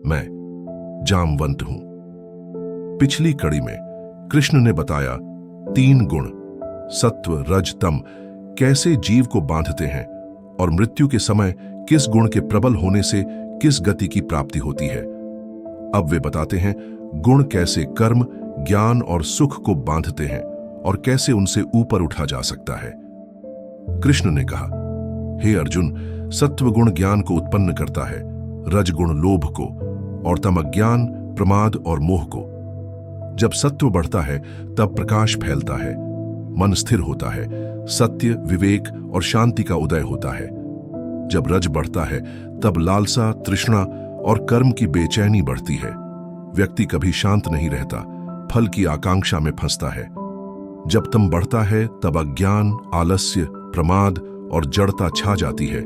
मैं जामवंत हूं। पिछली कड़ी में कृष्ण ने बताया 3 गुण सत्व, रज, तम कैसे जीव को बांधते हैं और मृत्यु के समय किस गुण के प्रबल होने से किस गति की प्राप्ति होती है। अब वे बताते हैं गुण कैसे कर्म, ज्ञान और सुख को बांधते हैं और कैसे उनसे ऊपर उठा जा सकता है। कृष्ण ने कहा, हे अर्जुन, सत्व गुण ज्ञान को उत्पन्न करता है, रजगुण लोभ को और तम अज्ञान, प्रमाद और मोह को। जब सत्व बढ़ता है तब प्रकाश फैलता है, मन स्थिर होता है, सत्य, विवेक और शांति का उदय होता है। जब रज बढ़ता है तब लालसा, तृष्णा और कर्म की बेचैनी बढ़ती है। व्यक्ति कभी शांत नहीं रहता, फल की आकांक्षा में फंसता है। जब तम बढ़ता है तब अज्ञान, आलस्य, प्रमाद और जड़ता छा जाती है।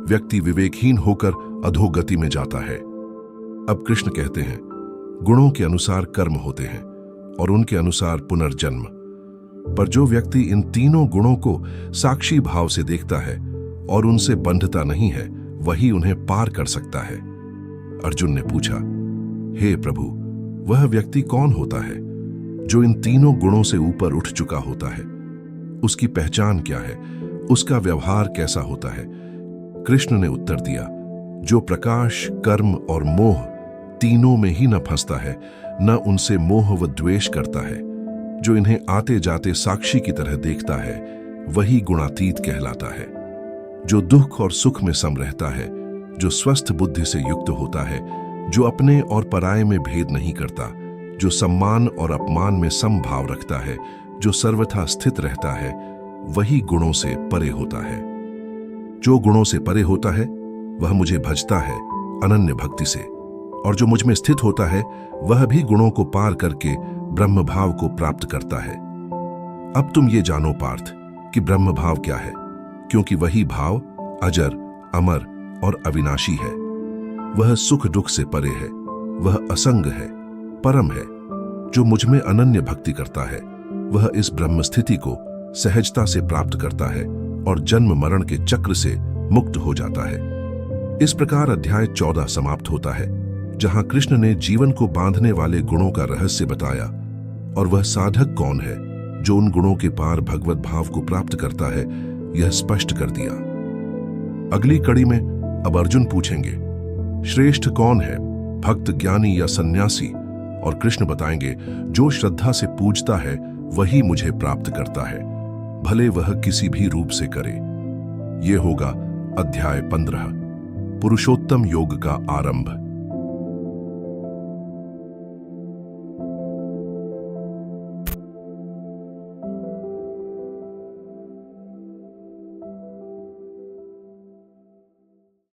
व्यक्ति विवेकहीन होकर अधोगति में जाता है। अब कृष्ण कहते हैं, गुणों के अनुसार कर्म होते हैं और उनके अनुसार पुनर्जन्म। पर जो व्यक्ति इन तीनों गुणों को साक्षी भाव से देखता है और उनसे बंधता नहीं है, वही उन्हें पार कर सकता है। अर्जुन ने पूछा, हे प्रभु, वह व्यक्ति कौन होता है जो इन तीनों गुणों से ऊपर उठ चुका होता है? उसकी पहचान क्या है? उसका व्यवहार कैसा होता है? कृष्ण ने उत्तर दिया, जो प्रकाश, कर्म और मोह तीनों में ही न फंसता है, न उनसे मोह व द्वेष करता है, जो इन्हें आते जाते साक्षी की तरह देखता है, वही गुणातीत कहलाता है। जो दुख और सुख में सम रहता है, जो स्वस्थ बुद्धि से युक्त होता है, जो अपने और पराये में भेद नहीं करता, जो सम्मान और अपमान में समभाव रखता है, जो सर्वथा स्थित रहता है, वही गुणों से परे होता है। जो गुणों से परे होता है वह मुझे भजता है अनन्य भक्ति से, और जो मुझ में स्थित होता है वह भी गुणों को पार करके ब्रह्म भाव को प्राप्त करता है। अब तुम ये जानो पार्थ कि ब्रह्म भाव क्या है, क्योंकि वही भाव अजर, अमर और अविनाशी है। वह सुख दुख से परे है, वह असंग है, परम है। जो मुझ में अनन्य भक्ति करता है वह इस ब्रह्म स्थिति को सहजता से प्राप्त करता है और जन्म मरण के चक्र से मुक्त हो जाता है। इस प्रकार अध्याय 14 समाप्त होता है, जहां कृष्ण ने जीवन को बांधने वाले गुणों का रहस्य बताया और वह साधक कौन है जो उन गुणों के पार भगवत भाव को प्राप्त करता है, यह स्पष्ट कर दिया। अगली कड़ी में अब अर्जुन पूछेंगे, श्रेष्ठ कौन है, भक्त, ज्ञानी या सन्यासी? और कृष्ण बताएंगे, जो श्रद्धा से पूजता है वही मुझे प्राप्त करता है, भले वह किसी भी रूप से करे। ये होगा अध्याय 15, पुरुषोत्तम योग का आरंभ।